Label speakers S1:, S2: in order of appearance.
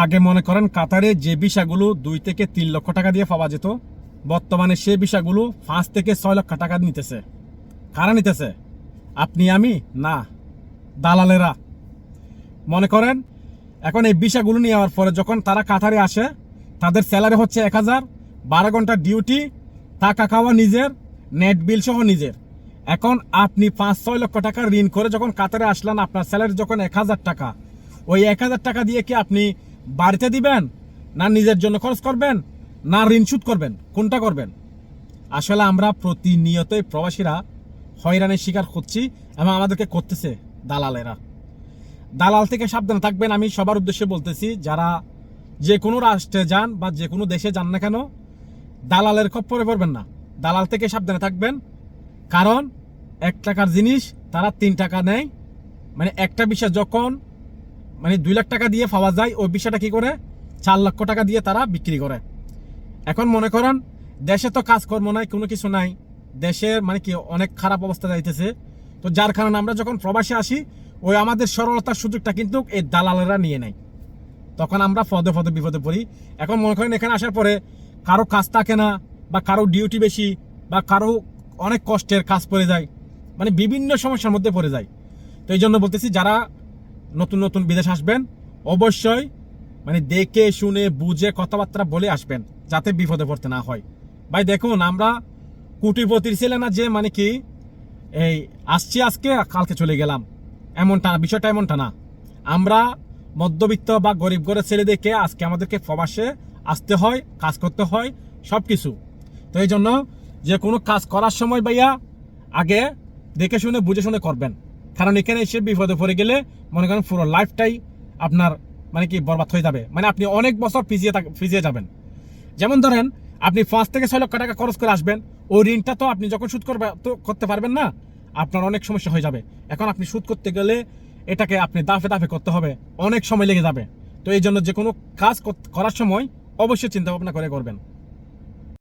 S1: আগে মনে করেন কাতারে যে ভিসাগুলো 2 থেকে 3 লক্ষ টাকা দিয়ে পাওয়া যেত, বর্তমানে সেই ভিসাগুলো 5 থেকে 6 লক্ষ টাকা নিতেছে। কারা নিতেছে? আপনি, আমি না, দালালেরা। মনে করেন এখন এই ভিসাগুলো নেওয়ার পরে যখন তারা কাতারে আসে, তাদের স্যালারি হচ্ছে 1000, 12 ঘন্টা ডিউটি, থাকা খাওয়া নিজের, নেট বিল সহ নিজের। এখন আপনি 5-6 লক্ষ টাকা ঋণ করে যখন কাতারে আসলেন, আপনার স্যালারি যখন 1000 টাকা, ওই 1000 টাকা দিয়ে কি আপনি বাড়িতে দিবেন, না নিজের জন্য খরচ করবেন, না ঋণ শোধ করবেন? কোনটা করবেন? আসলে আমরা প্রতিনিয়তই প্রবাসীরা হয়রানির শিকার হচ্ছি এবং আমাদেরকে করতেছে দালালেরা। দালাল থেকে সাবধানে থাকবেন। আমি সবার উদ্দেশ্যে বলতেছি, যারা যে কোনো রাষ্ট্রে যান বা যে কোনো দেশে যান না কেন, দালালের খপ্পরে পড়বেন না। দালাল থেকে সাবধানে থাকবেন, কারণ 1 টাকার জিনিস তারা 3 টাকা নেয়। মানে একটা ভিসা যখন 2 লাখ টাকা দিয়ে পাওয়া যায়, ওই ভিসাটা কি করে 4 লক্ষ টাকা দিয়ে তারা বিক্রি করে। এখন মনে করেন দেশে তো কাজকর্ম নাই, কোনো কিছু নাই, দেশের কি অনেক খারাপ অবস্থা যাইতেছে। তো যার কারণে আমরা যখন প্রবাসে আসি, ওই আমাদের সরলতার সুযোগটা কিন্তু এই দালালেরা নিয়ে নেয়। তখন আমরা পদে পদে বিপদে পড়ি। এখন মনে করেন এখানে আসার পরে কারো কাজ থাকে না, বা কারো ডিউটি বেশি, বা কারো অনেক কষ্টের কাজ পড়ে যায়, বিভিন্ন সমস্যার মধ্যে পড়ে যায়। তো এই জন্য বলতেছি, যারা নতুন নতুন বিদেশ আসবেন, অবশ্যই দেখে শুনে বুঝে কথাবার্তা বলে আসবেন, যাতে বিপদে পড়তে না হয়। ভাই দেখুন, আমরা কোটিপতির ছেলে না যে কি এই আসছি আজকে কালকে চলে গেলাম, এমনটা বিষয়টা এমনটা না। আমরা মধ্যবিত্ত বা গরিব ঘরের ছেলেদেরকে আজকে আমাদেরকে প্রবাসে আসতে হয়, কাজ করতে হয়, সব কিছু। তো এই জন্য যে কোনো কাজ করার সময় ভাইয়া আগে দেখে শুনে বুঝে শুনে করবেন, কারণ এখানে এসে বিপদে পড়ে গেলে মনে করেন পুরো লাইফটাই আপনার বরবাদ হয়ে যাবে। আপনি অনেক বছর পিছিয়ে যাবেন। যেমন ধরেন আপনি 5 থেকে 6 লক্ষ টাকা খরচ করে আসবেন, ওই ঋণটা তো আপনি যখন সুদ করতে পারবেন না, আপনার অনেক সমস্যা হয়ে যাবে। এখন আপনি সুদ করতে গেলে এটাকে আপনি দাফে দাফে করতে হবে, অনেক সময় লেগে যাবে। তো এই জন্য যে কোনো কাজ করার সময় অবশ্যই চিন্তা ভাবনা করে করবেন।